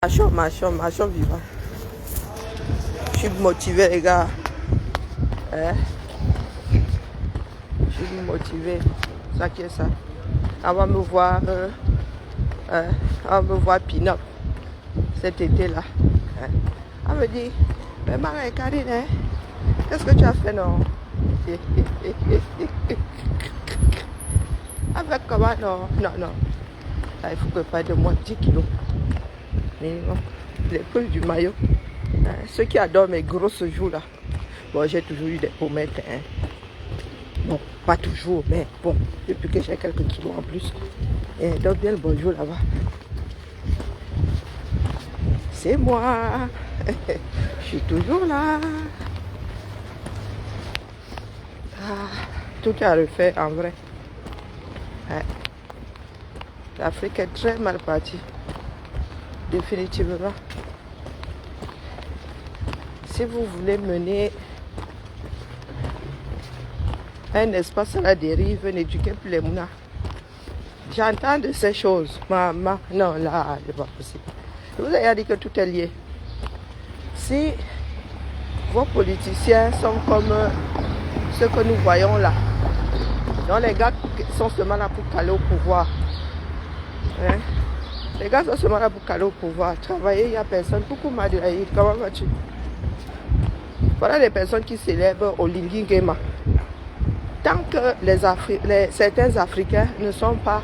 Marchons vivant. Je suis motivé, les gars. Hein? Je suis motivé. Ça qui est ça. On va me voir, pin-up cet été-là. Hein? On me dit, mais Marie Karine, hein? Qu'est-ce que tu as fait, non? Avec comment, non. Là, il faut que je fasse de moi 10 kilos. Minimum. Les poules du maillot. Hein? Ceux qui adorent mes grosses joues là. Bon, j'ai toujours eu des pommettes. Hein? Bon, pas toujours, mais bon, depuis que j'ai quelques kilos en plus. Et donc, bien le bonjour là-bas. C'est moi. Je suis toujours là. Tout est à refaire en vrai. Ouais. L'Afrique est très mal partie. Définitivement. Si vous voulez mener un espace à la dérive, n'éduquez plus les mounas. J'entends de ces choses. Maman, non, là, c'est pas possible. Je vous ai dit que tout est lié. Si vos politiciens sont comme ceux que nous voyons là, donc les gars sont seulement là pour caler au pouvoir. Hein? Les gars sont seulement là pour caler au pouvoir. Travailler, il n'y a personne. Coucou Madelaïde, comment vas-tu? Voilà les personnes qui célèbrent au Lingingema. Tant que certains Africains ne sont pas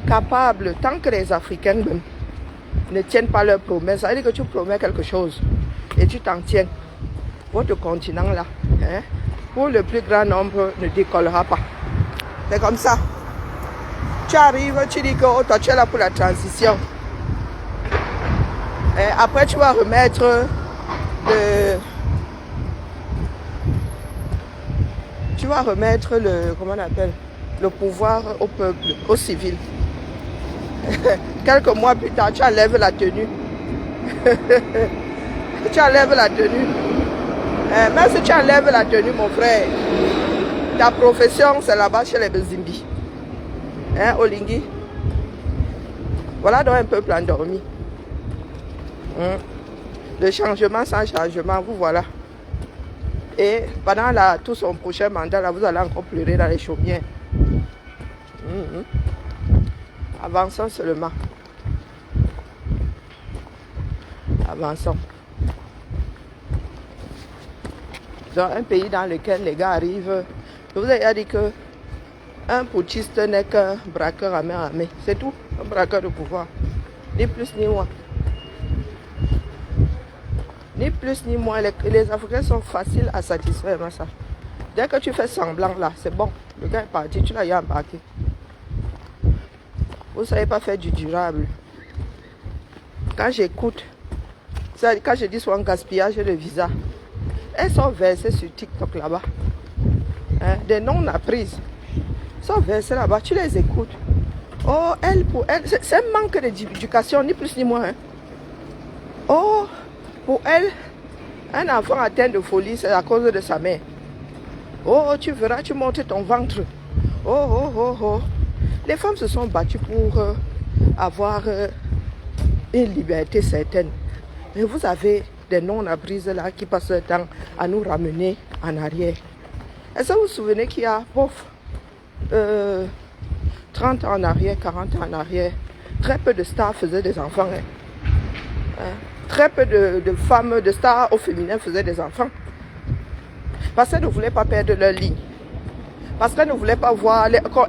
capables, tant que les Africains même ne tiennent pas leurs promesses, ça veut dire que tu promets quelque chose et tu t'en tiens. Votre continent là, hein, pour le plus grand nombre, ne décollera pas. C'est comme ça. Tu arrives, tu dis que oh, toi tu es là pour la transition. Et après tu vas remettre comment on appelle, le pouvoir au peuple, aux civils. Quelques mois plus tard, tu enlèves la tenue. Tu enlèves la tenue. Même si tu enlèves la tenue, mon frère, ta profession, c'est là-bas chez les Bezimbi. Hein, Olingi? Voilà donc un peuple endormi. Le changement sans changement, vous voilà. Et pendant tout son prochain mandat, là, vous allez encore pleurer dans les chaumières. Avançons seulement. Avançons. Dans un pays dans lequel les gars arrivent, je vous ai dit que un putschiste n'est qu'un braqueur à main armée. C'est tout, un braqueur de pouvoir. Ni plus ni moins. Ni plus ni moins. Les Africains sont faciles à satisfaire, ça. Dès que tu fais semblant là, c'est bon. Le gars est parti, tu l'as embarqué. Vous ne savez pas faire du durable. Quand j'écoute, quand je dis souvent gaspillage de visa, elles sont versées sur TikTok là-bas. Hein, des non-apprises. Elles sont versées là-bas, tu les écoutes. Oh, pour elle, c'est un manque d'éducation, ni plus ni moins. Hein. Oh, pour elle, un enfant atteint de folie, c'est à cause de sa mère. Oh, tu verras, tu montes ton ventre. Oh. Les femmes se sont battues pour avoir une liberté certaine. Mais vous avez des non-abrises là qui passent le temps à nous ramener en arrière. Est-ce que vous vous souvenez qu'il y a 30 ans en arrière, 40 ans en arrière, très peu de stars faisaient des enfants. Très peu de femmes, de stars au féminin faisaient des enfants. Parce qu'elles ne voulaient pas perdre leur ligne. Parce qu'elles ne voulaient pas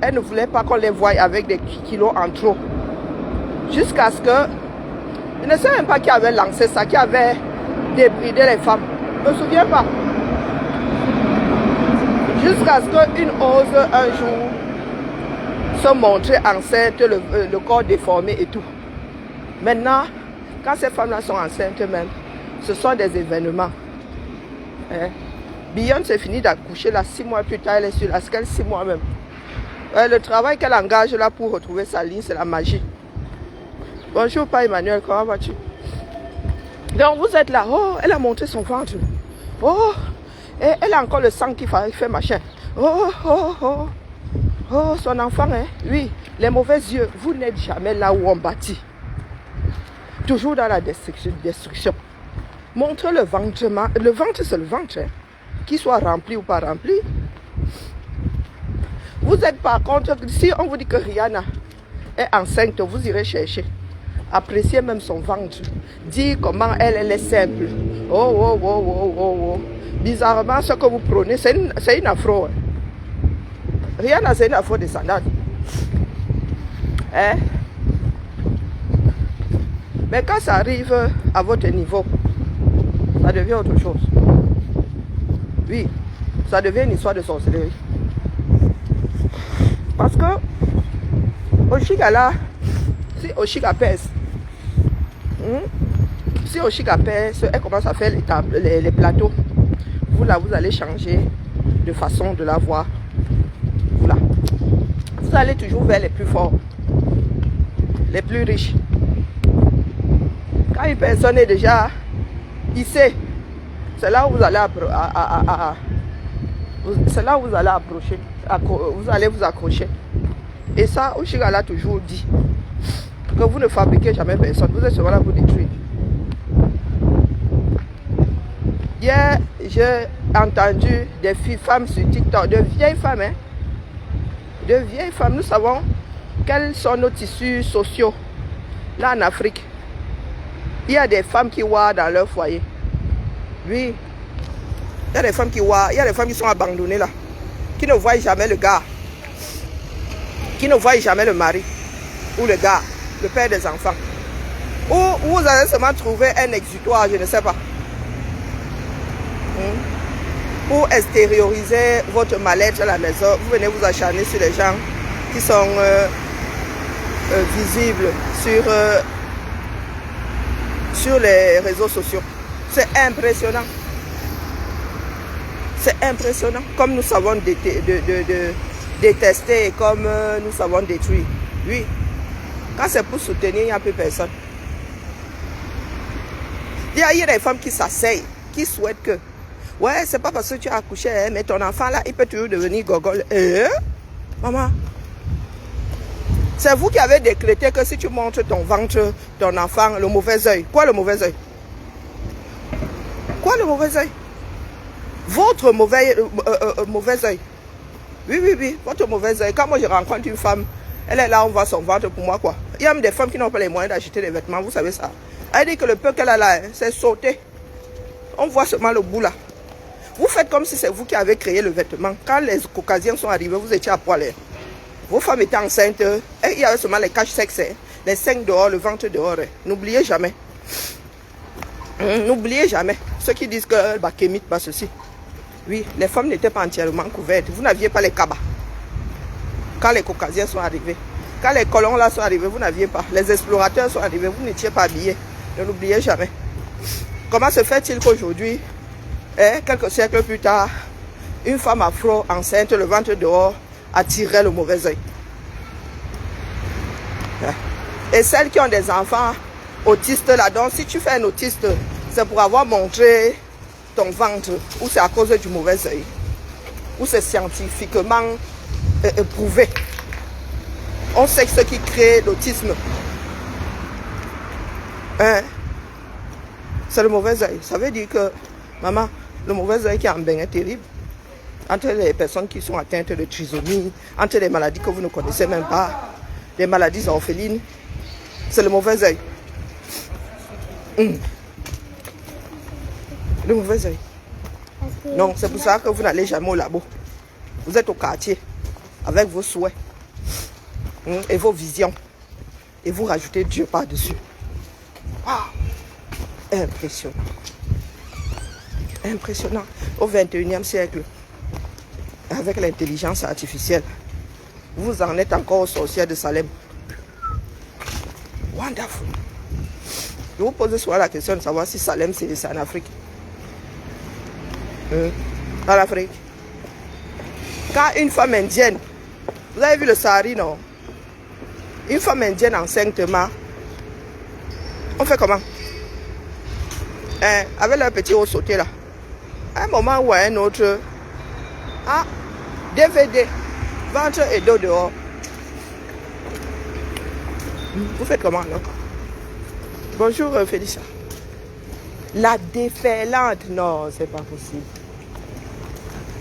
elles ne voulaient pas qu'on les voie avec des kilos en trop. Jusqu'à ce que, je ne sais même pas qui avait lancé ça, qui avait débridé les femmes. Je ne me souviens pas. Jusqu'à ce qu'une ose un jour se montrer enceinte, le corps déformé et tout. Maintenant, quand ces femmes-là sont enceintes même, ce sont des événements. Beyoncé finit d'accoucher là 6 mois plus tard, elle est sur la scale 6 mois même. Le travail qu'elle engage là pour retrouver sa ligne, c'est la magie. Bonjour, pas Emmanuel, comment vas-tu? Donc vous êtes là, oh, elle a montré son ventre. Oh, et elle a encore le sang qui fait machin. Oh, son enfant, hein? Oui, les mauvais yeux, vous n'êtes jamais là où on bâtit. toujours dans la destruction. Montre le ventre. Le ventre, c'est le ventre. Hein. Qu'il soit rempli ou pas rempli. Vous êtes par contre, si on vous dit que Rihanna est enceinte, vous irez chercher. Appréciez même son ventre. Dire comment elle est simple. Oh, oh, oh, oh, oh, oh. Bizarrement, ce que vous prenez, c'est une afro. Hein. Rihanna, c'est une afro-descendante. Hein? Mais quand ça arrive à votre niveau, ça devient autre chose. Oui, ça devient une histoire de sorcellerie. Parce que Oshiga là, si Oshiga pèse, elle commence à faire les plateaux. Vous là, vous allez changer de façon de la voir. Voilà. Vous allez toujours vers les plus forts, les plus riches. Quand une personne est déjà hissée, c'est là où vous allez approcher. Vous allez vous accrocher. Et ça, Oshiga l'a toujours dit. Que vous ne fabriquez jamais personne. Vous êtes seulement là pour détruire. Hier, j'ai entendu des femmes sur TikTok, de vieilles femmes. Hein? De vieilles femmes. Nous savons quels sont nos tissus sociaux. Là en Afrique, il y a des femmes qui voient dans leur foyer. Oui. Il y a des femmes qui voient. Il y a des femmes qui sont abandonnées là. Qui ne voient jamais le gars. Qui ne voient jamais le mari. Ou le gars. Le père des enfants. Ou vous allez seulement trouver un exutoire, je ne sais pas. Pour extérioriser votre mal-être à la maison, vous venez vous acharner sur les gens qui sont visibles sur les réseaux sociaux. C'est impressionnant. C'est impressionnant. Comme nous savons détester et comme nous savons détruire. Oui. Quand c'est pour soutenir, il n'y a plus personne. Il y a des femmes qui s'asseyent, qui souhaitent que ouais, c'est pas parce que tu as accouché, hein, mais ton enfant là, il peut toujours devenir gogol. Maman, c'est vous qui avez décrété que si tu montres ton ventre, ton enfant, le mauvais œil. Quoi le mauvais œil? Quoi le mauvais œil? Votre mauvais œil. Oui, votre mauvais œil. Quand moi je rencontre une femme, elle est là, on voit son ventre pour moi quoi. Il y a même des femmes qui n'ont pas les moyens d'acheter des vêtements, vous savez ça. Elle dit que le peu qu'elle a là, c'est sauté. On voit seulement le bout là. Vous faites comme si c'est vous qui avez créé le vêtement. Quand les caucasiens sont arrivés, vous étiez à poil. Vos femmes étaient enceintes. Et il y avait seulement les caches sexes. Les seins dehors, le ventre dehors. N'oubliez jamais. N'oubliez jamais. Ceux qui disent que Bakemite, pas ceci. Oui, les femmes n'étaient pas entièrement couvertes. Vous n'aviez pas les cabas. Quand les caucasiens sont arrivés. Quand les colons là sont arrivés, vous n'aviez pas. Les explorateurs sont arrivés, vous n'étiez pas habillés. Ne l'oubliez jamais. Comment se fait-il qu'aujourd'hui, quelques siècles plus tard, une femme afro enceinte, le ventre dehors, attirait le mauvais œil? Et celles qui ont des enfants autistes là, donc si tu fais un autiste, c'est pour avoir montré ton ventre, ou c'est à cause du mauvais œil, ou c'est scientifiquement prouvé. On sait que ce qui crée l'autisme, c'est le mauvais œil. Ça veut dire que, maman, le mauvais œil qui est en bain est terrible. Entre les personnes qui sont atteintes de trisomie, entre les maladies que vous ne connaissez même pas, les maladies orphelines, c'est le mauvais œil. Le mauvais œil. Non, c'est pour ça que vous n'allez jamais au labo. Vous êtes au quartier, avec vos souhaits et vos visions. Et vous rajoutez Dieu par-dessus. Ah, impressionnant. Impressionnant. Au 21e siècle, avec l'intelligence artificielle, vous en êtes encore aux sorcières de Salem. Wonderful. Je vous pose souvent la question de savoir si Salem c'est en Afrique. En Afrique. Quand une femme indienne, vous avez vu le Sahari, non? Une femme indienne enceintement, on fait comment? Avec leur petit haut sauté là. À un moment ou à un autre, DVD, ventre et dos dehors. Vous faites comment là? Bonjour Félicia. La déferlante, non, c'est pas possible.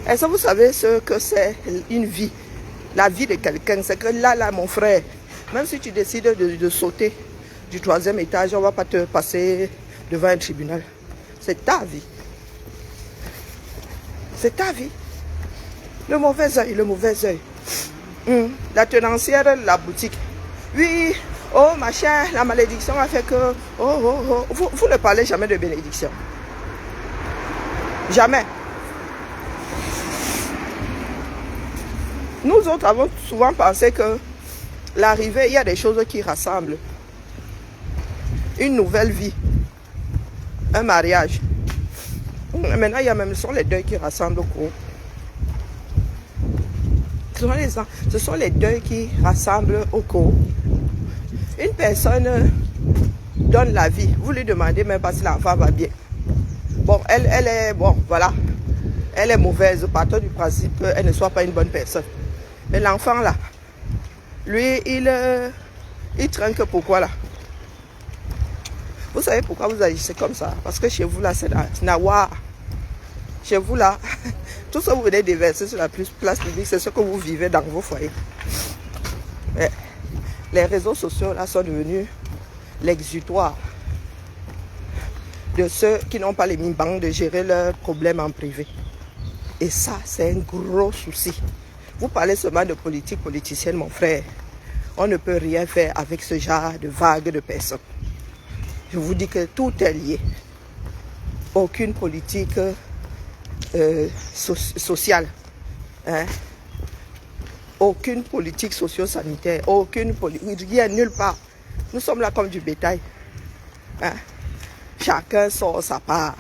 Est-ce que vous savez ce que c'est une vie? La vie de quelqu'un, c'est que là, mon frère, même si tu décides de sauter du 3e étage, on ne va pas te passer devant un tribunal. C'est ta vie. C'est ta vie. Le mauvais œil, le mauvais œil. La tenancière de la boutique. Oui, oh machin, la malédiction a fait que... Vous ne parlez jamais de bénédiction. Jamais. Nous autres avons souvent pensé que l'arrivée, il y a des choses qui rassemblent. Une nouvelle vie. Un mariage. Maintenant, il y a même les deuils qui rassemblent au cours. Ce sont les deuils qui rassemblent au cours. Une personne donne la vie. Vous lui demandez même pas si l'enfant va bien. Bon, elle est... Bon, voilà. Elle est mauvaise. Partons du principe qu'elle ne soit pas une bonne personne. Mais l'enfant là, lui, il trinque pourquoi là? Vous savez pourquoi vous agissez comme ça? Parce que chez vous là, c'est Nawa. Chez vous là, tout ce que vous venez déverser sur la place publique, c'est ce que vous vivez dans vos foyers. Mais les réseaux sociaux là sont devenus l'exutoire de ceux qui n'ont pas les mimbangs de gérer leurs problèmes en privé. Et ça, c'est un gros souci. Vous parlez seulement de politique politicienne, mon frère. On ne peut rien faire avec ce genre de vague de personnes. Je vous dis que tout est lié. Aucune politique sociale. Hein? Aucune politique socio-sanitaire. Aucune politique. Rien, nulle part. Nous sommes là comme du bétail. Hein? Chacun sort sa part.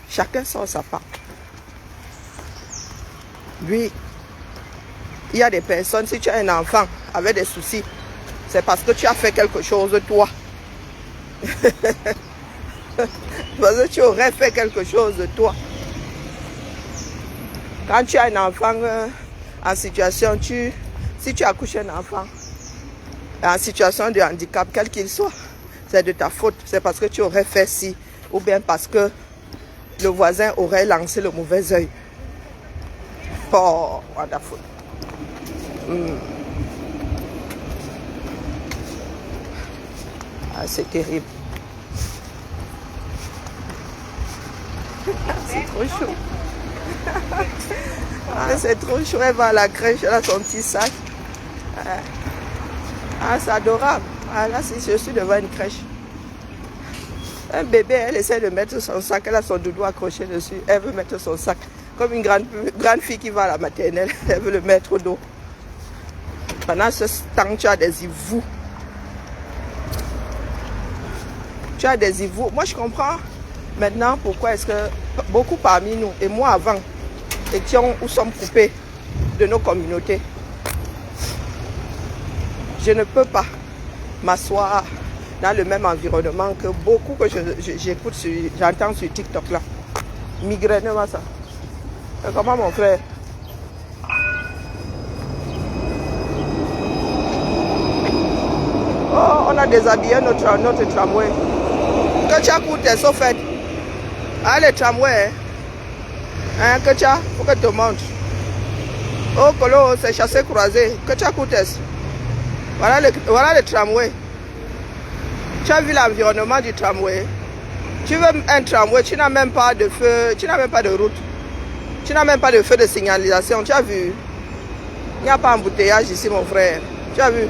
Chacun sort sa part. Oui, il y a des personnes, si tu as un enfant avec des soucis, c'est parce que tu as fait quelque chose toi. Parce que tu aurais fait quelque chose de toi. Quand tu as un enfant en situation, si tu accouches un enfant en situation de handicap, quel qu'il soit, c'est de ta faute. C'est parce que tu aurais fait ci, ou bien parce que le voisin aurait lancé le mauvais œil. Oh, wonderful. Ah, c'est terrible. C'est trop chaud. Ah, c'est trop chaud. Elle va à la crèche, elle a son petit sac. Ah, c'est adorable. Ah, là, je suis devant une crèche. Un bébé, elle essaie de mettre son sac. Elle a son doudou accroché dessus. Elle veut mettre son sac. Comme une grande fille qui va à la maternelle, elle veut le mettre au dos. Pendant ce temps, tu as des hivoux. Tu as des hivoux. Moi, je comprends maintenant pourquoi est-ce que beaucoup parmi nous, et moi avant, étions ou sommes coupés de nos communautés. Je ne peux pas m'asseoir dans le même environnement que beaucoup que j'écoute, j'entends sur TikTok là. Migraine, ça. Comment mon frère? Oh, on a déshabillé notre tramway. Que tu as coûté, sauf fait. Ah, le tramway. Hein, que tu as, faut que tu montes. Oh, Colo, c'est chassé croisé. Que tu as coûté. Voilà le tramway. Tu as vu l'environnement du tramway. Tu veux un tramway, tu n'as même pas de feu, tu n'as même pas de route. Tu n'as même pas de feu de signalisation, tu as vu? Il n'y a pas d'embouteillage ici, mon frère. Tu as vu?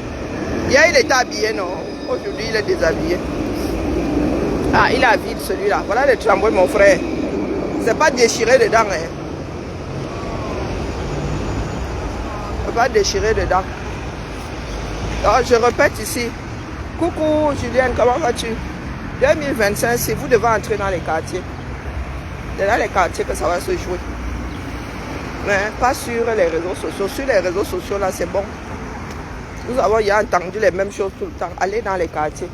Hier, il était habillé, non? Aujourd'hui, il est déshabillé. Ah, il est vide, celui-là. Voilà le tramway, mon frère. C'est pas déchiré dedans, hein. C'est pas déchiré dedans. Alors, je répète ici. Coucou, Julienne, comment vas-tu? 2025, si vous devez entrer dans les quartiers. C'est dans les quartiers que ça va se jouer. Mais pas sur les réseaux sociaux. Sur les réseaux sociaux, là, c'est bon. Nous avons entendu les mêmes choses tout le temps. Allez dans les quartiers.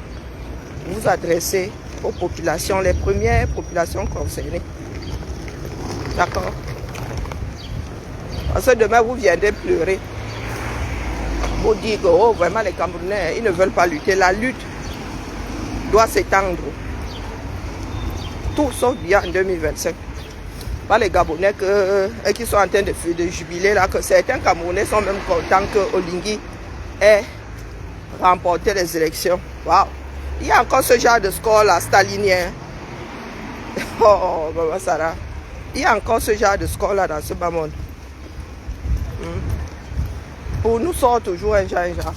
Vous adressez aux populations, les premières populations concernées. D'accord? Parce que demain, vous viendrez pleurer. Vous dites que oh, vraiment, les Camerounais, ils ne veulent pas lutter. La lutte doit s'étendre. Tout sauf bien en 2025. Pas les Gabonais qui sont en train de jubiler là, que certains Camerounais sont même contents que Olingi ait remporté les élections. Waouh! Il y a encore ce genre de score là, stalinien. Oh, Maman Sarah. Il y a encore ce genre de score là dans ce bas monde. Pour nous sort toujours un genre.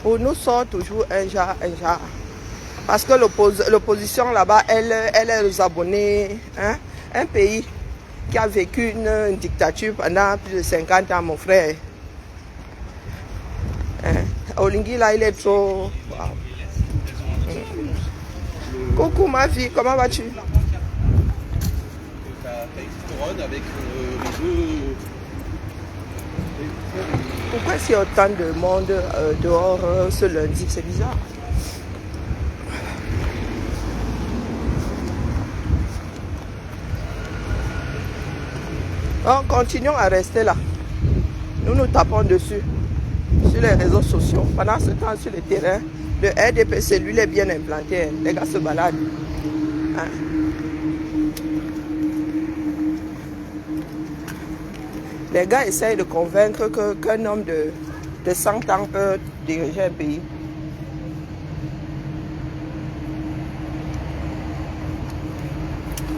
Pour nous sort toujours un genre. Parce que l'opposition là-bas, elle est aux abonnés. Hein? Un pays qui a vécu une dictature pendant plus de 50 ans, mon frère. Hein? Olingi là, il est trop... Wow. Coucou ma fille, comment vas-tu? Pourquoi est-ce qu'il y a autant de monde dehors ce lundi? C'est bizarre. Donc, continuons à rester là. Nous tapons dessus, sur les réseaux sociaux. Pendant ce temps, sur le terrain, le RDPC, lui, il est bien implanté. Les gars se baladent. Hein? Les gars essayent de convaincre qu'un homme de 100 ans peut diriger un pays.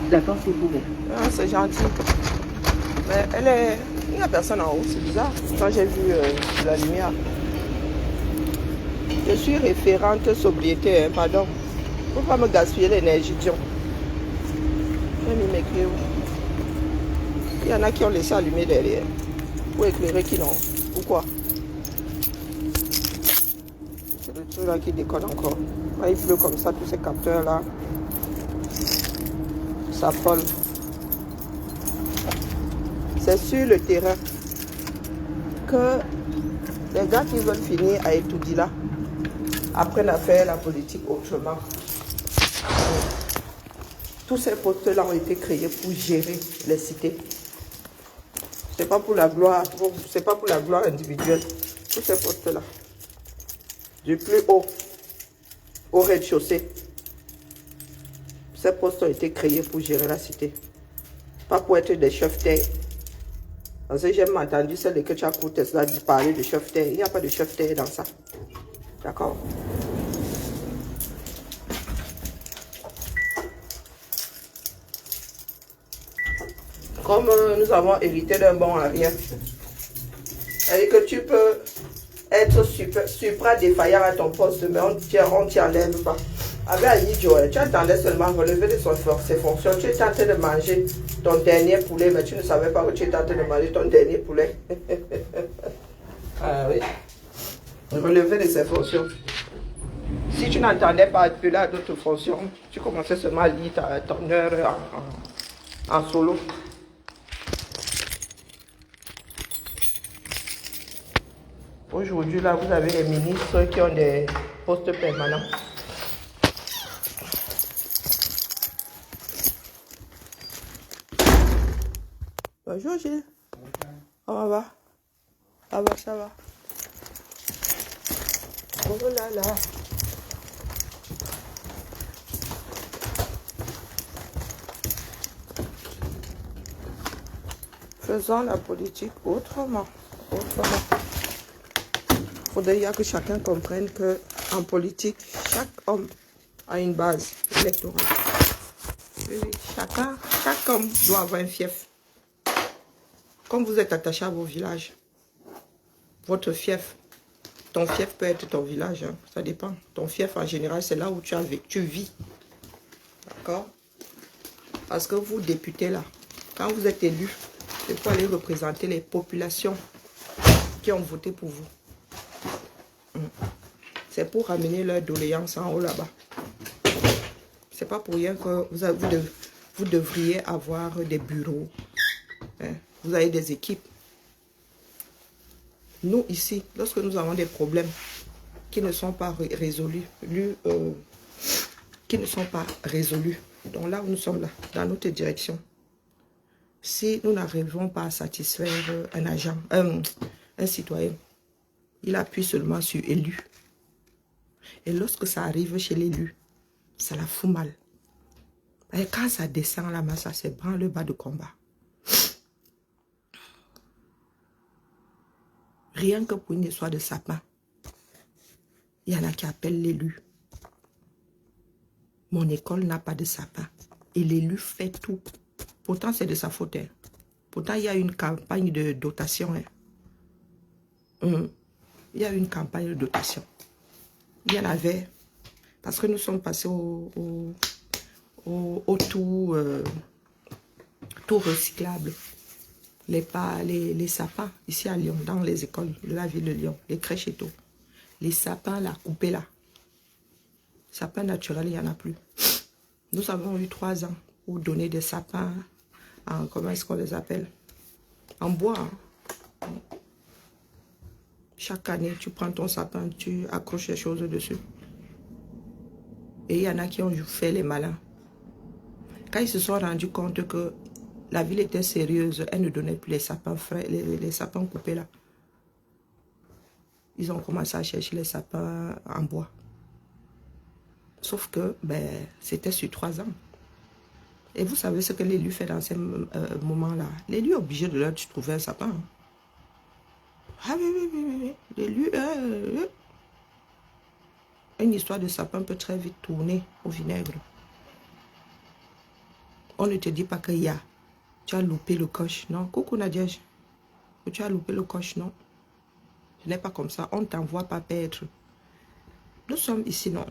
La porte est ouverte. Ah, c'est gentil. Mais il n'y a personne en haut, c'est bizarre. Quand j'ai vu la lumière. Je suis référente sobriété, hein, pardon. Il ne faut pas me gaspiller l'énergie, Dion. J'ai mis mes clés où? Il y en a qui ont laissé allumer derrière. Pour éclairer qui non. Pourquoi? C'est le truc là qui déconne encore. Quand il pleut comme ça, tous ces capteurs là, ça folle. C'est sur le terrain que les gars qui veulent finir à étudier là apprennent à faire la politique autrement. Tous ces postes-là ont été créés pour gérer les cités. C'est pas pour la gloire, c'est pas pour la gloire individuelle. Tous ces postes-là, du plus haut au rez-de-chaussée, ces postes ont été créés pour gérer la cité. Pas pour être des chefs-terre. Parce que j'ai entendu celle que tu as coupé Tesla parler de chef-terre. Il n'y a pas de chef-terre dans ça. D'accord? Comme nous avons hérité d'un bon à rien. Et que tu peux être supra défaillant à ton poste, mais on ne t'y enlève pas. Avec un idiot, tu attendais seulement relever de ses fonctions. Tu étais en train de manger ton dernier poulet, mais tu ne savais pas que tu étais en train de manger ton dernier poulet. Ah oui. Relever de ses fonctions. Si tu n'entendais pas appeler à d'autres fonctions, tu commençais seulement à lire ton heure en solo. Aujourd'hui, là, vous avez les ministres qui ont des postes permanents. Bonjour Gilles. Comment va? Ça va, ça va. Oh là là. Faisons la politique autrement. Il faudrait que chacun comprenne qu'en politique, chaque homme a une base électorale. Chaque homme doit avoir un fief. Comme vous êtes attaché à vos villages, votre fief, ton fief peut être ton village, hein, ça dépend. Ton fief en général, c'est là où tu vis. D'accord? Parce que vous, députés là, quand vous êtes élus, c'est pour aller représenter les populations qui ont voté pour vous. C'est pour ramener leur doléance en haut là-bas. C'est pas pour rien que vous devriez avoir des bureaux. Hein? Vous avez des équipes. Nous, ici, lorsque nous avons des problèmes qui ne sont pas résolus, donc là où nous sommes là, dans notre direction, si nous n'arrivons pas à satisfaire un agent, un citoyen, Il appuie seulement sur élu. Et lorsque ça arrive chez l'élu, ça la fout mal. Et quand ça descend là-bas, ça se prend le bas de combat. Rien que pour une histoire de sapin, il y en a qui appellent l'élu. Mon école n'a pas de sapin. Et l'élu fait tout. Pourtant, c'est de sa faute. Hein. Pourtant, il y a une campagne de dotation. Hein. Il y a une campagne de dotation. Il y en avait. Parce que nous sommes passés au tout, tout recyclable. Les sapins, ici à Lyon, dans les écoles de la ville de Lyon, les crèches et tout. Les sapins, là, coupés là. Sapins naturels, il n'y en a plus. Nous avons eu 3 ans pour donner des sapins, en, comment est-ce qu'on les appelle? En bois. Hein. Chaque année, tu prends ton sapin, tu accroches les choses dessus. Et il y en a qui ont fait les malins. Quand ils se sont rendus compte que la ville était sérieuse, elle ne donnait plus les sapins frais, les sapins coupés là. Ils ont commencé à chercher les sapins en bois. Sauf que ben, c'était sur 3 ans. Et vous savez ce que l'élu fait dans ces moments-là. L'élu est obligé de leur trouver un sapin. Hein. Ah oui. L'élu, une histoire de sapin peut très vite tourner au vinaigre. On ne te dit pas qu'il y a. Tu as loupé le coche, non? Coucou Nadia. Tu as loupé le coche, non? Ce n'est pas comme ça. On ne t'envoie pas paître. Nous sommes ici, non?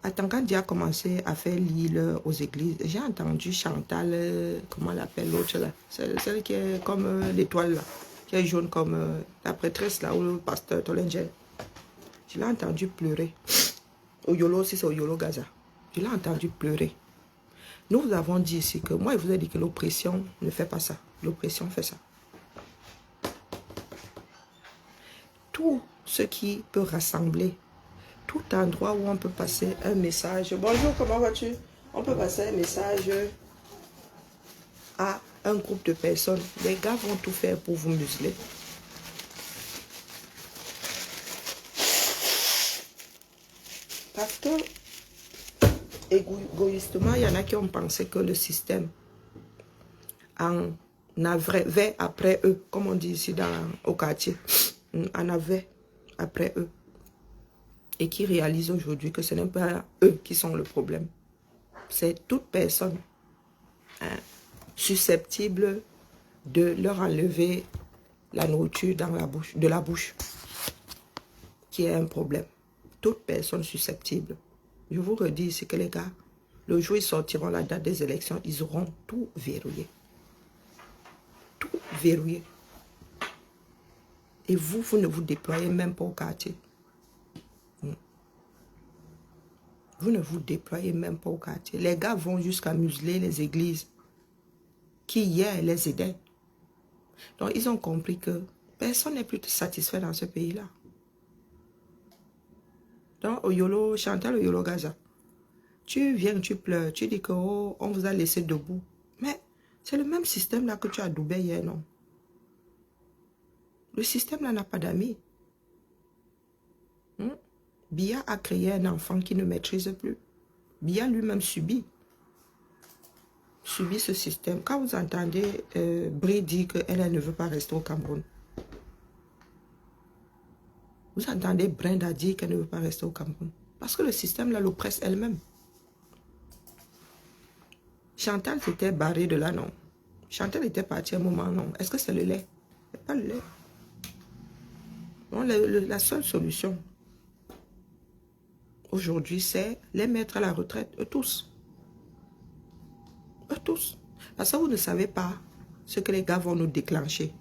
Atangandi a commencé à faire l'île aux églises. J'ai entendu Chantal, comment elle appelle l'autre là? Celle qui est comme l'étoile là. Qui est jaune comme la prêtresse là, ou le pasteur Tolengel. Je l'ai entendu pleurer. Au Yolo aussi, c'est au Yolo Gaza. Je l'ai entendu pleurer. Nous vous avons dit ici que, moi, je vous ai dit que l'oppression ne fait pas ça. L'oppression fait ça. Tout ce qui peut rassembler, tout endroit où on peut passer un message. Bonjour, comment vas-tu? On peut passer un message à un groupe de personnes. Les gars vont tout faire pour vous museler. Parce que, égoïstement, il y en a qui ont pensé que le système en avait après eux, comme on dit ici au quartier, en avait après eux. Et qui réalisent aujourd'hui que ce n'est pas eux qui sont le problème. C'est toute personne susceptible de leur enlever la nourriture dans la bouche, de la bouche qui est un problème. Toute personne susceptible. Je vous redis ici que les gars, le jour où ils sortiront la date des élections, ils auront tout verrouillé. Tout verrouillé. Et vous, vous ne vous déployez même pas au quartier. Vous ne vous déployez même pas au quartier. Les gars vont jusqu'à museler les églises qui hier les aidaient. Donc ils ont compris que personne n'est plus satisfait dans ce pays-là. Donc au Yolo, Chantal, au Yolo Gaza, tu viens, tu pleures, tu dis que oh, on vous a laissé debout. Mais c'est le même système là que tu as adoubé hier, non? Le système là n'a pas d'amis. Biya a créé un enfant qui ne maîtrise plus. Biya lui-même subit ce système. Quand vous entendez Brie dire qu'elle ne veut pas rester au Cameroun, vous entendez Brenda dire qu'elle ne veut pas rester au Cameroun. Parce que le système là l'oppresse elle-même. Chantal s'était barrée de là, non? Chantal était partie à un moment, non? Est-ce que c'est le lait? Ce n'est pas le lait. Non, la seule solution aujourd'hui, c'est les mettre à la retraite, eux tous. Eux tous. Parce que vous ne savez pas ce que les gars vont nous déclencher.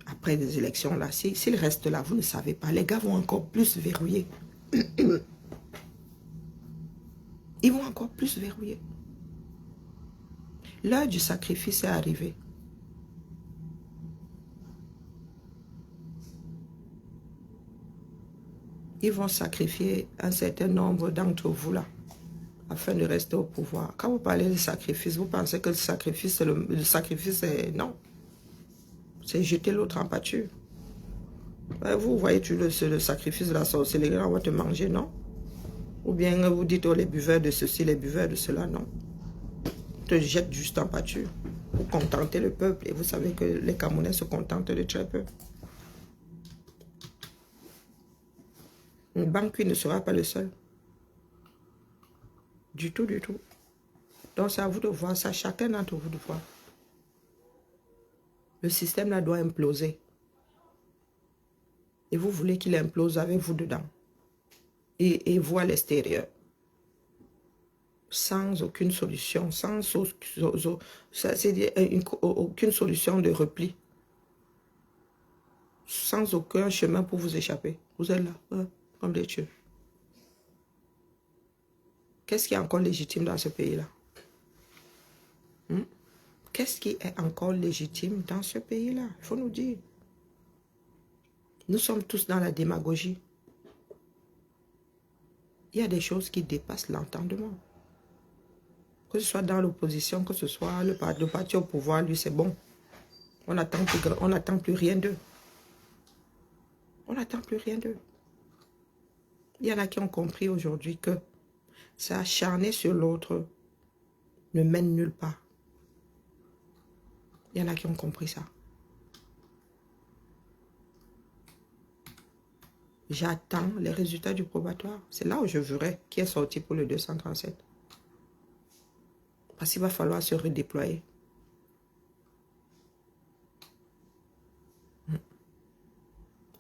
Après les élections, là, s'ils restent là, vous ne savez pas. Les gars vont encore plus verrouiller. Ils vont encore plus verrouiller. L'heure du sacrifice est arrivée. Ils vont sacrifier un certain nombre d'entre vous là, afin de rester au pouvoir. Quand vous parlez de sacrifice, vous pensez que le sacrifice, c'est non. C'est jeter l'autre en pâture. Vous voyez, le sacrifice de la sorcellerie, on va te manger, non? Ou bien vous dites, oh, les buveurs de ceci, les buveurs de cela, non. On te jette juste en pâture pour contenter le peuple. Et vous savez que les Camerounais se contentent de très peu. Une banque ne sera pas le seul. Du tout, du tout. Donc c'est à vous de voir ça, chacun d'entre vous de voir. Le système là doit imploser. Et vous voulez qu'il implose avec vous dedans. Et vous à l'extérieur. Sans aucune solution, aucune solution de repli. Sans aucun chemin pour vous échapper. Vous êtes là, comme des dieux. Qu'est-ce qui est encore légitime dans ce pays-là? Qu'est-ce qui est encore légitime dans ce pays-là? Il faut nous dire. Nous sommes tous dans la démagogie. Il y a des choses qui dépassent l'entendement. Que ce soit dans l'opposition, que ce soit le parti au pouvoir, lui c'est bon. On n'attend plus rien d'eux. On n'attend plus rien d'eux. Il y en a qui ont compris aujourd'hui que s'acharner sur l'autre ne mène nulle part. Il y en a qui ont compris ça. J'attends les résultats du probatoire. C'est là où je verrai qui est sorti pour le 237. Parce qu'il va falloir se redéployer.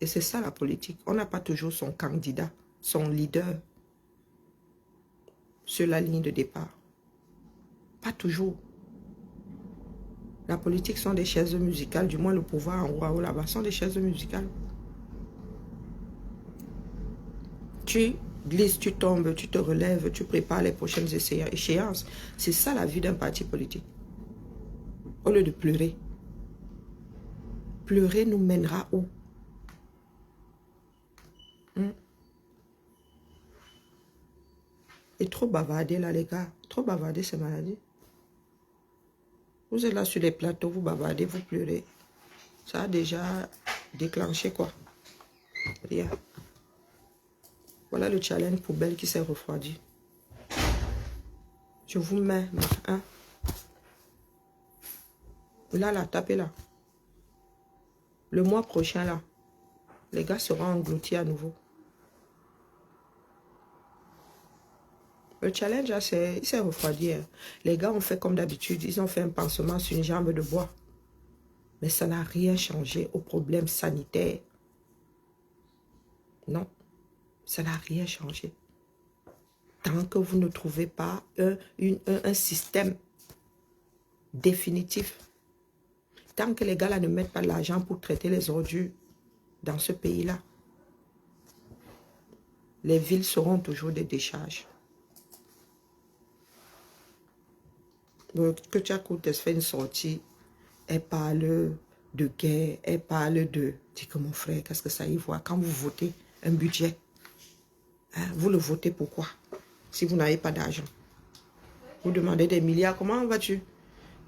Et c'est ça la politique. On n'a pas toujours son candidat, son leader sur la ligne de départ. Pas toujours. La politique sont des chaises musicales, du moins le pouvoir en haut ou là-bas sont des chaises musicales. Tu glisses, tu tombes, tu te relèves, tu prépares les prochaines échéances. C'est ça la vie d'un parti politique. Au lieu de pleurer. Pleurer nous mènera où? Et trop bavarder là les gars. Trop bavarder c'est maladie. Vous êtes là sur les plateaux, vous bavardez, vous pleurez. Ça a déjà déclenché quoi? Rien. Voilà le challenge poubelle qui s'est refroidi. Je vous mets, hein. Là, tapez là. Le mois prochain là, les gars seront engloutis à nouveau. Le challenge là, il s'est refroidi. Hein. Les gars ont fait comme d'habitude, ils ont fait un pansement sur une jambe de bois. Mais ça n'a rien changé au problème sanitaire. Non. Ça n'a rien changé. Tant que vous ne trouvez pas un système définitif, tant que les gars là ne mettent pas de l'argent pour traiter les ordures dans ce pays-là, les villes seront toujours des décharges. Donc, que tu as fait une sortie, elle parle de guerre, elle parle de... Dis que mon frère, qu'est-ce que ça y voit? Quand vous votez un budget, hein, vous le votez pourquoi? Si vous n'avez pas d'argent. Vous demandez des milliards, comment vas-tu?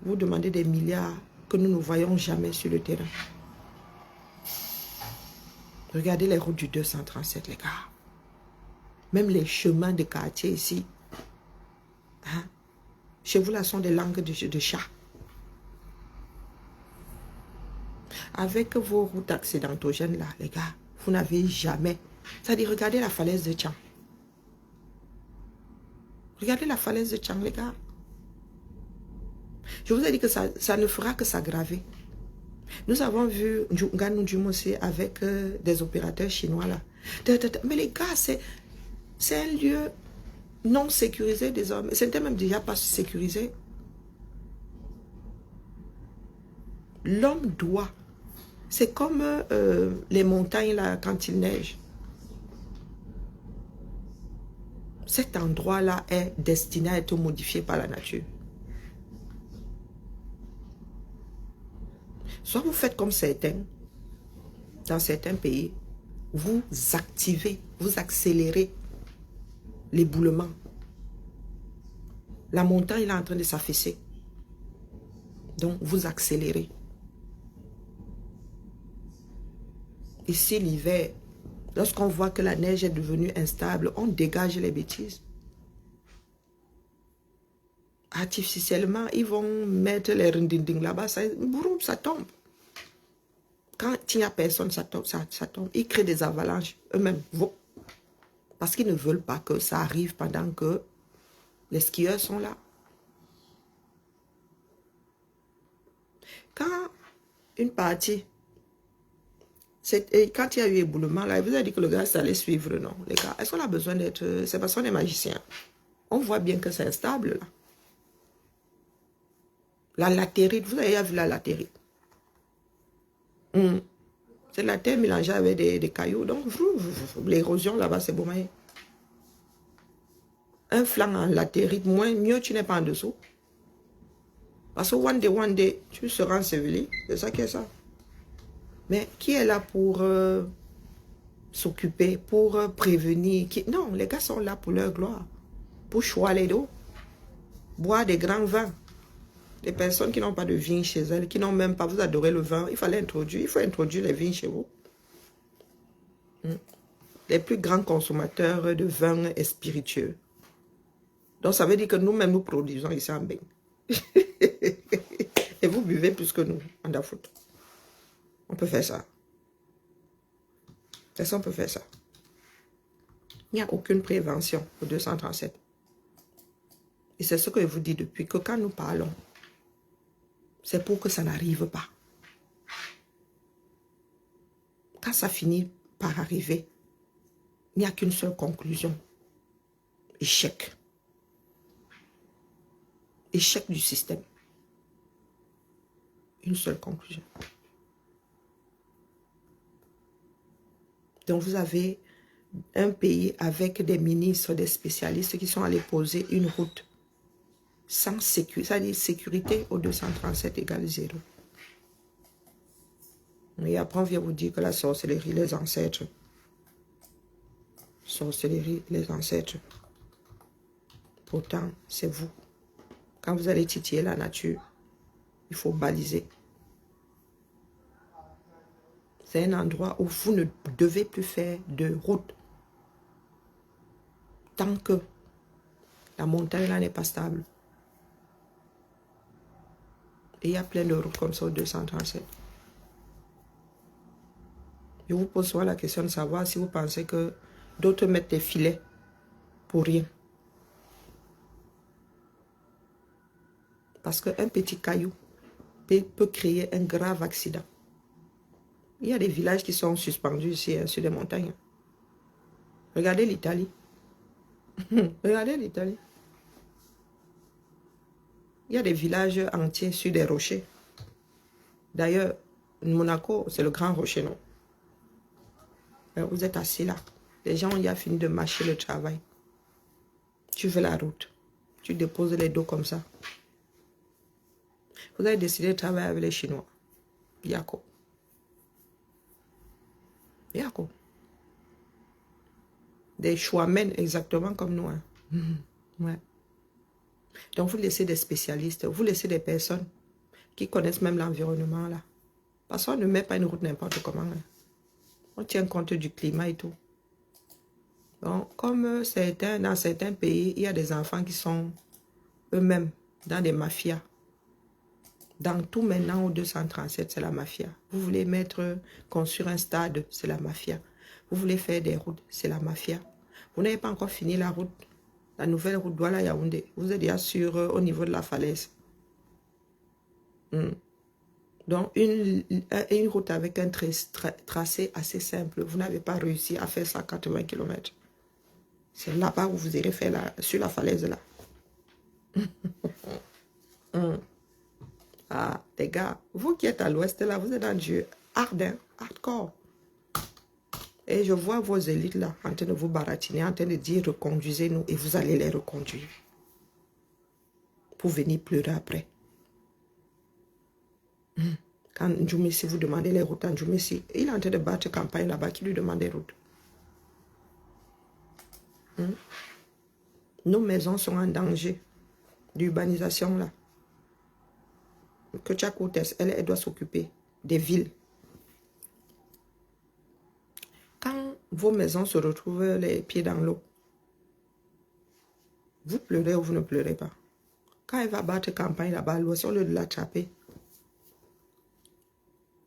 Vous demandez des milliards que nous ne voyons jamais sur le terrain. Regardez les routes du 237, les gars. Même les chemins de quartier ici. Hein? Chez vous, là, sont des langues de chat. Avec vos routes accidentogènes, là, les gars, vous n'avez jamais... C'est-à-dire, regardez la falaise de Tchang. Regardez la falaise de Tchang, les gars. Je vous ai dit que ça ne fera que s'aggraver. Nous avons vu Nganou Djumosé avec des opérateurs chinois, là. Mais les gars, c'est un lieu... non sécurisé désormais. C'était même déjà pas sécurisé. L'homme doit. C'est comme les montagnes là quand il neige. Cet endroit-là est destiné à être modifié par la nature. Soit vous faites comme certains, dans certains pays, vous activez, vous accélérez l'éboulement. La montagne est en train de s'affaisser. Donc, vous accélérez. Ici, l'hiver, lorsqu'on voit que la neige est devenue instable, on dégage les bêtises. Artificiellement, ils vont mettre les rindinding là-bas, ça tombe. Quand il n'y a personne, ça tombe, ça tombe. Ils créent des avalanches eux-mêmes. Parce qu'ils ne veulent pas que ça arrive pendant que les skieurs sont là. Quand une partie, quand il y a eu éboulement, là, il vous a dit que le gars allait suivre, non? Les gars, est-ce qu'on a besoin d'être... C'est parce qu'on est magicien. On voit bien que c'est instable, là. La latérite, vous avez vu la latérite? C'est la terre mélangée avec des cailloux. Donc, l'érosion là-bas, c'est beau. Un flanc en latérite, mieux tu n'es pas en dessous. Parce que one day, tu seras enseveli. C'est ça qui est ça. Mais qui est là pour s'occuper, pour prévenir? Non, les gars sont là pour leur gloire. Pour choisir d'eau. Boire des grands vins. Les personnes qui n'ont pas de vin chez elles, qui n'ont même pas, vous adorez le vin, il faut introduire les vins chez vous. Les plus grands consommateurs de vin et spiritueux. Donc ça veut dire que nous-mêmes nous produisons ici en Bénin. Et vous buvez plus que nous, en Dafoot. On peut faire ça. Est-ce qu'on peut faire ça? Il n'y a aucune prévention au 237. Et c'est ce que je vous dis depuis que quand nous parlons, c'est pour que ça n'arrive pas. Quand ça finit par arriver, il n'y a qu'une seule conclusion. Échec. Échec du système. Une seule conclusion. Donc vous avez un pays avec des ministres, des spécialistes qui sont allés poser une route sans sécurité, c'est-à-dire sécurité au 237 égale 0. Et après, on vient vous dire que la sorcellerie, les ancêtres. Sorcellerie, les ancêtres. Pourtant, c'est vous. Quand vous allez titiller la nature, il faut baliser. C'est un endroit où vous ne devez plus faire de route. Tant que la montagne là n'est pas stable. Et il y a plein de routes comme ça au 237. Je vous pose souvent la question de savoir si vous pensez que d'autres mettent des filets pour rien. Parce qu'un petit caillou peut créer un grave accident. Il y a des villages qui sont suspendus ici, sur les montagnes. Regardez l'Italie. Regardez l'Italie. Il y a des villages entiers sur des rochers. D'ailleurs, Monaco, c'est le grand rocher, non? Vous êtes assis là. Les gens, il a fini de marcher le travail. Tu fais la route. Tu déposes les dos comme ça. Vous avez décidé de travailler avec les Chinois. Yako. Yako. Des chouamènes exactement comme nous. Hein. Ouais. Donc vous laissez des spécialistes, vous laissez des personnes qui connaissent même l'environnement là. Parce qu'on ne met pas une route n'importe comment. Hein. On tient compte du climat et tout. Donc, comme dans certains pays, il y a des enfants qui sont eux-mêmes dans des mafias. Dans tout maintenant, au 237, c'est la mafia. Vous voulez construire un stade, c'est la mafia. Vous voulez faire des routes, c'est la mafia. Vous n'avez pas encore fini la route, la nouvelle route Douala-Yaoundé. Vous êtes déjà au niveau de la falaise. Donc, une route avec un tracé assez simple. Vous n'avez pas réussi à faire ça 80 km. C'est là-bas où vous irez faire sur la falaise là. Ah, les gars, vous qui êtes à l'ouest là, vous êtes dans Dieu ardent, hardcore. Et je vois vos élites là, en train de vous baratiner, en train de dire reconduisez-nous et vous allez les reconduire. Pour venir pleurer après. Quand Ndjoumessi vous demandez les routes, Ndjoumessi, il est en train de battre campagne là-bas, qui lui demande des routes. Nos maisons sont en danger d'urbanisation là. Que Tchakoutes, elle doit s'occuper des villes. vos maisons se retrouvent les pieds dans l'eau. Vous pleurez ou vous ne pleurez pas. Quand elle va battre campagne là-bas, au lieu de l'attraper,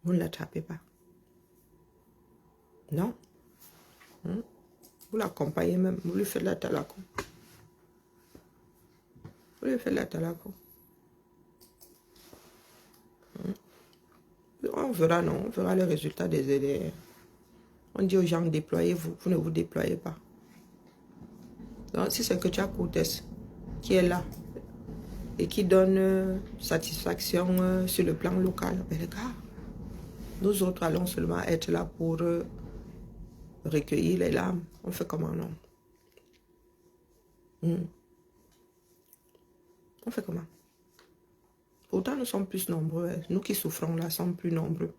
vous ne l'attrapez pas. Non. Vous l'accompagnez même. Vous lui faites la talako. Vous lui faites la talako. On verra, non. On verra le résultat des EDR. On dit aux gens, déployez-vous. Vous ne vous déployez pas. Donc, si c'est que tu as Coutès qui est là et qui donne satisfaction sur le plan local, ben les gars, nous autres allons seulement être là pour recueillir les larmes. On fait comment, non? On fait comment? Pourtant, nous sommes plus nombreux. Nous qui souffrons là sommes plus nombreux.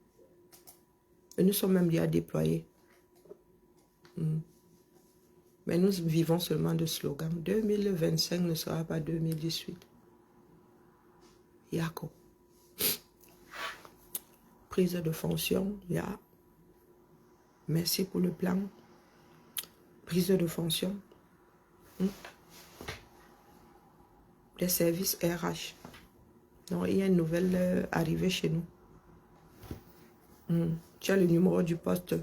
Et nous sommes même liés à déployer. Mais nous vivons seulement de slogans. 2025 ne sera pas 2018. Yako. Prise de fonction, ya. Merci pour le plan. Prise de fonction. Les services RH. Donc, il y a une nouvelle arrivée chez nous. Tu as le numéro du poste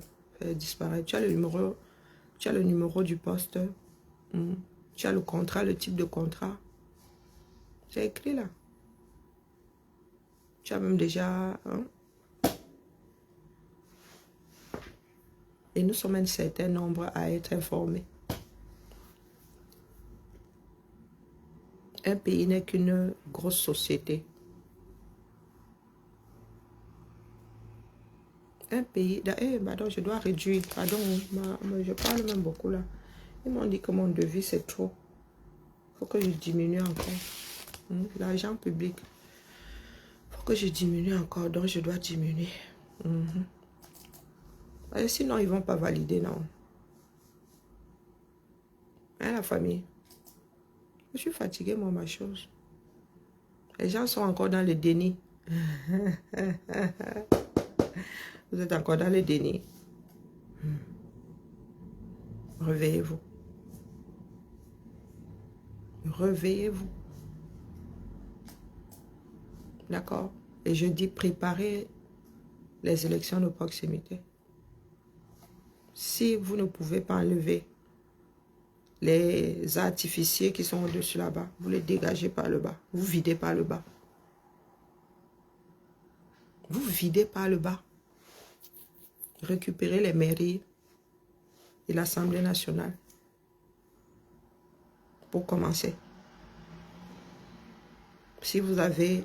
disparaître. Tu as le numéro du poste. Tu as le contrat, le type de contrat. C'est écrit là. Tu as même déjà... Et nous sommes un certain nombre à être informés. Un pays n'est qu'une grosse société. Un pays... pardon, je dois réduire. Pardon, je parle même beaucoup là. Ils m'ont dit que mon devis c'est trop. Il faut que je diminue encore. L'argent public. Il faut que je diminue encore. Donc je dois diminuer. Et sinon, ils ne vont pas valider, non. Hein, la famille? Je suis fatiguée, moi, ma chose. Les gens sont encore dans le déni. Vous êtes encore dans le déni. Réveillez-vous. Réveillez-vous. D'accord? Et je dis préparez les élections de proximité. Si vous ne pouvez pas enlever les artificiers qui sont au-dessus là-bas, vous les dégagez par le bas. Vous videz par le bas. Vous videz par le bas. Récupérez les mairies et l'Assemblée nationale. Pour commencer. Si vous avez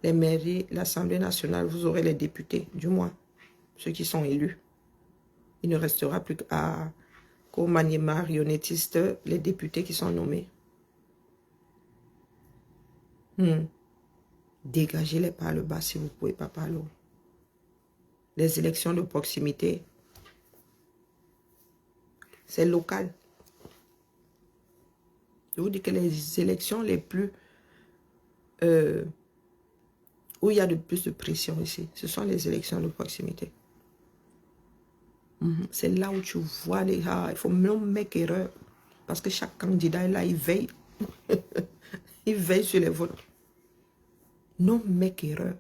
les mairies, l'Assemblée nationale, vous aurez les députés, du moins, ceux qui sont élus. Il ne restera plus qu'aux marionnettistes, les députés qui sont nommés. Dégagez-les par le bas si vous ne pouvez pas par le haut. Les élections de proximité, c'est local. Je vous dis que les élections les plus... où il y a de plus de pression ici, ce sont les élections de proximité. C'est là où tu vois les gars, il faut même mettre erreur. Parce que chaque candidat là, il veille. Il veille sur les votes. Non, make erreur.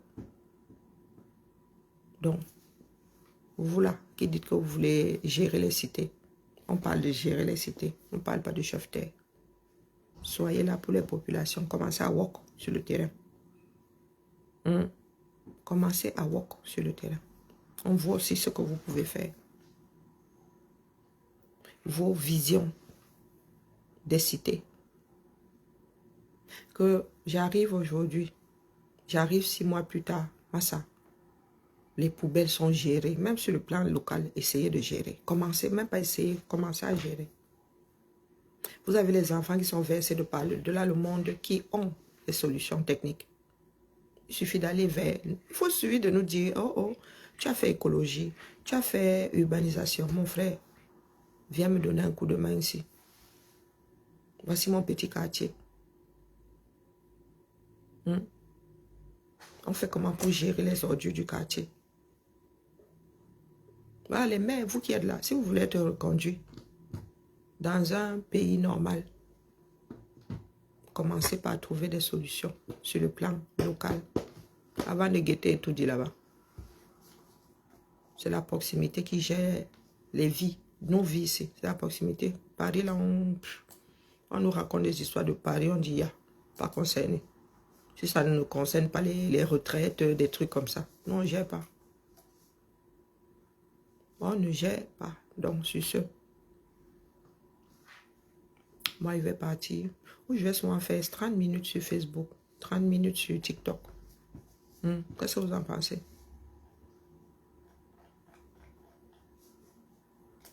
Donc, vous là, qui dites que vous voulez gérer les cités. On parle de gérer les cités. On ne parle pas de chef-terre. Soyez là pour les populations. Commencez à walk sur le terrain. Commencez à walk sur le terrain. On voit aussi ce que vous pouvez faire. Vos visions des cités. Que j'arrive aujourd'hui, j'arrive 6 mois plus tard, Massa. Les poubelles sont gérées, même sur le plan local, essayez de gérer. Commencez, même pas essayer, commencez à gérer. Vous avez les enfants qui sont versés de par de là le monde, qui ont des solutions techniques. Il suffit d'aller vers... Il faut suffire de nous dire, oh, tu as fait écologie, tu as fait urbanisation, mon frère. Viens me donner un coup de main ici. Voici mon petit quartier. On fait comment pour gérer les ordures du quartier? Voilà, les mères, vous qui êtes là, si vous voulez être reconduit dans un pays normal, commencez par trouver des solutions sur le plan local avant de guetter tout dit là-bas. C'est la proximité qui gère les vies, nos vies ici. C'est la proximité. Paris, là, on nous raconte des histoires de Paris, on dit, il y a pas concerné. Si ça ne nous concerne pas les retraites, des trucs comme ça. Non, on ne gère pas. On ne gère pas. Donc, sur ce, moi, je vais partir. Ou je vais souvent faire 30 minutes sur Facebook, 30 minutes sur TikTok. Qu'est-ce que vous en pensez?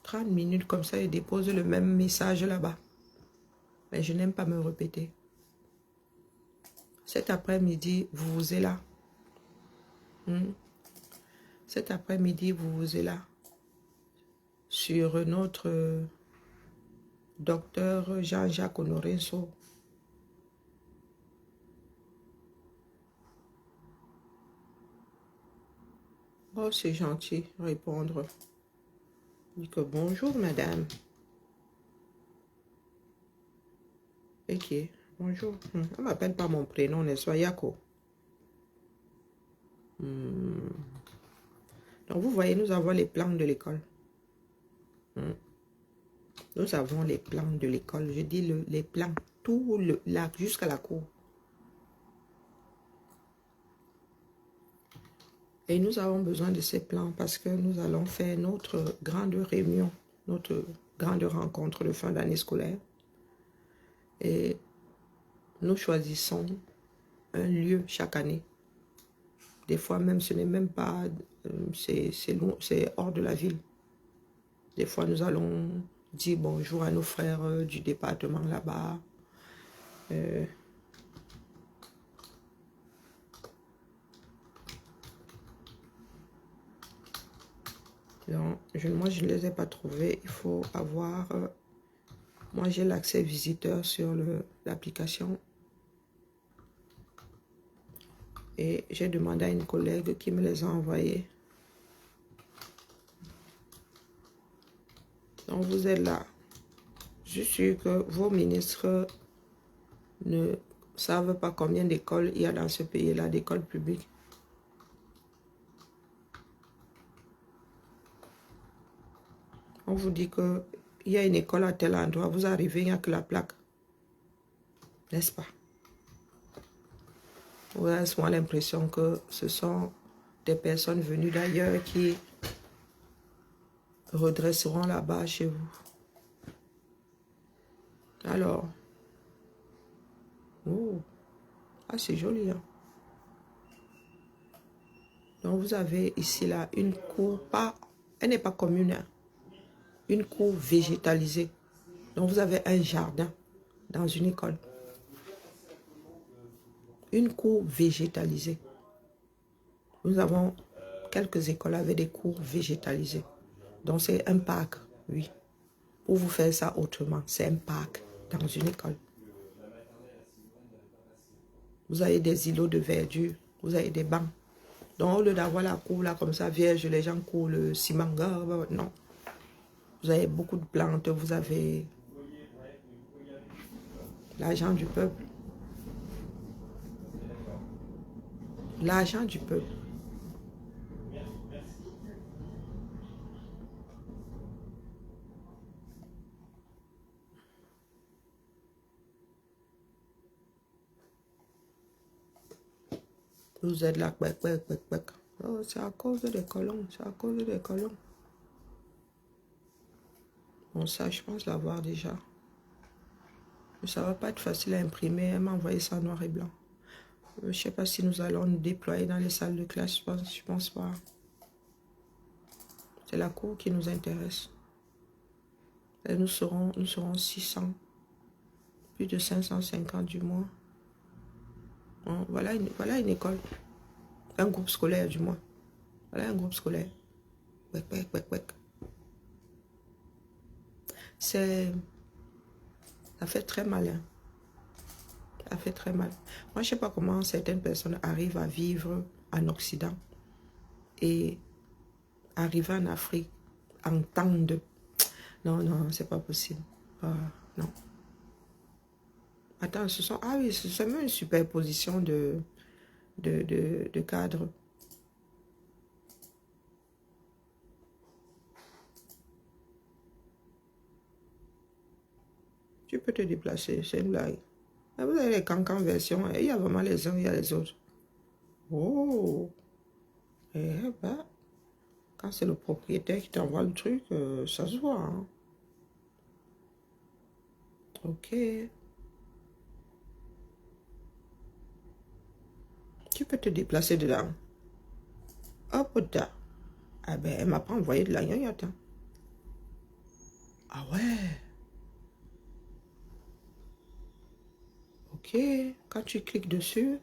30 minutes comme ça, et dépose le même message là-bas. Mais je n'aime pas me répéter. Cet après-midi, vous êtes là. Cet après-midi, vous êtes là. Sur notre docteur Jean-Jacques Honorenso. Oh, c'est gentil, répondre. Dit que bonjour, madame. Ok, bonjour. On ne m'appelle pas mon prénom, n'est-ce pas, Yako? Donc, vous voyez, nous avons les plans de l'école. Nous avons les plans de l'école. Je dis les plans, tout là, jusqu'à la cour. Et nous avons besoin de ces plans parce que nous allons faire notre grande réunion, notre grande rencontre de fin d'année scolaire. Et nous choisissons un lieu chaque année. Des fois même, ce n'est même pas, c'est hors de la ville. Des fois, nous allons dire bonjour à nos frères du département là-bas. Non, moi, je ne les ai pas trouvés. Il faut avoir... moi, j'ai l'accès visiteur sur l'application. Et j'ai demandé à une collègue qui me les a envoyés. Donc, vous êtes là. Je suis sûre que vos ministres ne savent pas combien d'écoles il y a dans ce pays-là, d'écoles publiques. On vous dit qu'il y a une école à tel endroit, vous arrivez, il n'y a que la plaque. N'est-ce pas? Vous avez souvent l'impression que ce sont des personnes venues d'ailleurs qui redresseront là-bas chez vous. Alors, oh, ah, c'est joli, hein? Donc, vous avez ici, là, une cour, elle n'est pas commune, hein? Une cour végétalisée. Donc, vous avez un jardin dans une école. Une cour végétalisée. Nous avons quelques écoles avec des cours végétalisés. Donc, c'est un parc, oui. Pour vous faire ça autrement, c'est un parc dans une école. Vous avez des îlots de verdure, vous avez des bancs. Donc, au lieu d'avoir la cour là comme ça, vierge, les gens courent le ciment, non. Vous avez beaucoup de plantes, vous avez l'argent du peuple. L'argent du peuple. Vous êtes là, oh, c'est à cause des colons, c'est à cause des colons. Bon, ça, je pense l'avoir déjà. Mais ça ne va pas être facile à imprimer. Elle m'a envoyé ça en noir et blanc. Je ne sais pas si nous allons nous déployer dans les salles de classe. Je pense pas. C'est la cour qui nous intéresse. Et nous serons 600. Plus de 550 du mois. Bon, voilà une école. Un groupe scolaire du moins. Voilà un groupe scolaire. Ça fait très mal. Hein. Ça fait très mal. Moi, je ne sais pas comment certaines personnes arrivent à vivre en Occident et arriver en Afrique en temps de... Non, non, c'est pas possible. Non. Attends, ce sont... Ah oui, c'est même une superposition de cadres. Tu peux te déplacer, c'est une blague. Ah, vous avez les cancans version, il y a vraiment les uns, il y a les autres. Oh! Eh ben, quand c'est le propriétaire qui t'envoie le truc, ça se voit. Hein? Ok. Tu peux te déplacer dedans. Hop, là. Ah ben, elle m'a pas envoyé de la gnognotte. Hein. Ah ouais. Ok. Quand tu cliques dessus,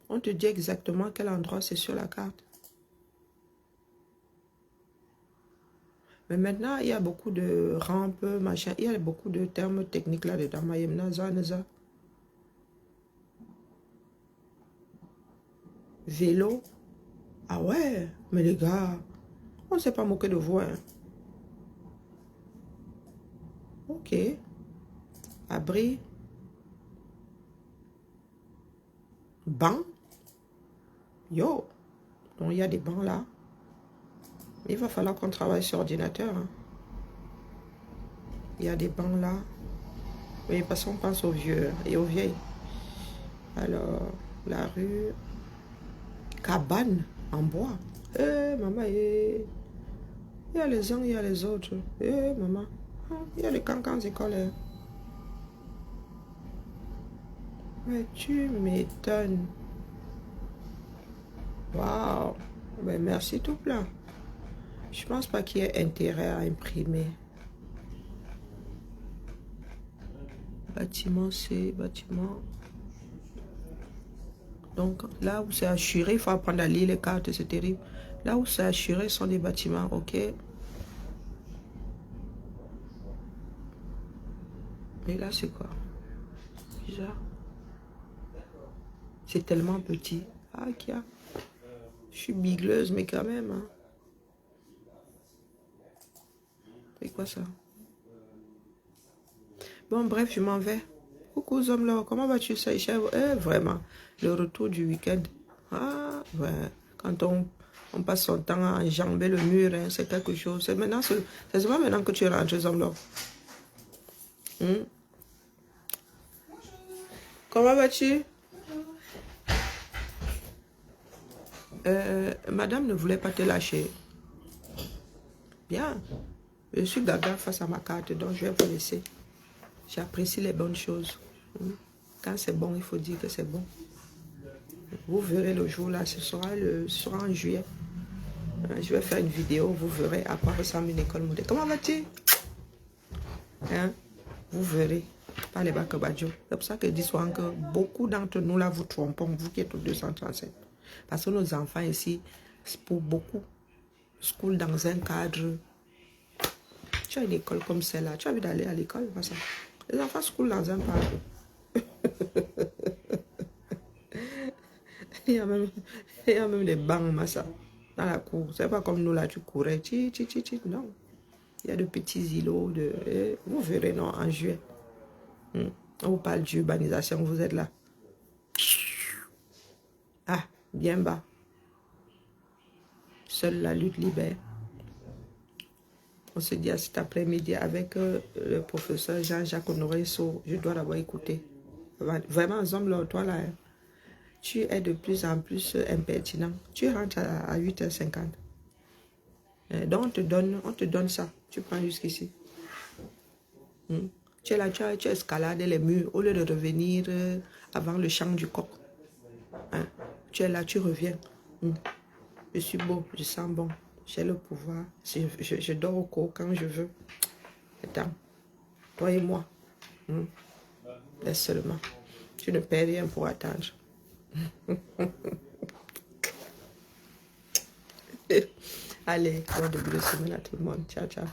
on te dit exactement quel endroit c'est sur la carte. Mais maintenant, il y a beaucoup de rampes, machin. Il y a beaucoup de termes techniques là-dedans. Vélo. Ah ouais. Mais les gars, on ne s'est pas moqué de vous. Hein. Ok. Abri. Banc. Yo. Donc, il y a des bancs là. Il va falloir qu'on travaille sur ordinateur. Hein. Il y a des bancs là. Oui, parce qu'on pense aux vieux et aux vieilles. Alors, la rue. Cabane en bois. Eh, maman, eh. Il y a les uns, il y a les autres. Eh, maman. Il y a les cancans écolaires. Mais tu m'étonnes. Waouh. Ben, merci tout plein. Je pense pas qu'il y ait intérêt à imprimer. Bâtiment C, bâtiment. Donc, là où c'est assuré, il faut apprendre à lire les cartes, c'est terrible. Là où c'est assuré sont des bâtiments, ok. Et là, c'est quoi? Bizarre. C'est tellement petit. Ah, qu'il y a. Je suis bigleuse, mais quand même. Hein. C'est quoi ça? Bon, bref, je m'en vais. Coucou, Zomlo, comment vas-tu, Saïcha? Vraiment, le retour du week-end. Ah, ouais. Quand on passe son temps à enjamber le mur, hein, c'est quelque chose. C'est maintenant, c'est pas maintenant que tu rentres, Zomlo. Comment vas-tu? Madame ne voulait pas te lâcher. Bien. Je suis gaga face à ma carte, donc je vais vous laisser. J'apprécie les bonnes choses. Quand c'est bon, il faut dire que c'est bon. Vous verrez le jour là, ce sera en juillet. Je vais faire une vidéo, vous verrez à quoi ressemble une école modèle. Comment vas-tu? Hein? Vous verrez. Pas les bacs badjo. C'est pour ça que je dis souvent que beaucoup d'entre nous là vous trompons, vous qui êtes au 237. Parce que nos enfants ici, pour beaucoup, school dans un cadre. Tu as une école comme celle-là, tu as envie d'aller à l'école, pas ça. Les enfants school dans un parc. il y a même des bancs, massa, dans la cour. C'est pas comme nous là, tu courais, non. Il y a de petits îlots, vous verrez, non, en juillet. On vous parle d'urbanisation, vous êtes là. Ah, bien bas. Seule la lutte libère. On se dit à cet après-midi avec le professeur Jean-Jacques Honoré Sow. Je dois d'abord écouter. Vraiment, Zomlo, toi là, tu es de plus en plus impertinent. Tu rentres à 8h50. Donc on te donne ça. Tu prends jusqu'ici. Tu es là, tu as escaladé les murs au lieu de revenir avant le chant du coq. Hein? Tu es là, tu reviens. Je suis beau, je sens bon. J'ai le pouvoir. Je dors au cours quand je veux. Attends. Toi et moi. Laisse seulement. Tu ne perds rien pour attendre. Allez, bon début de semaine à tout le monde. Ciao, ciao.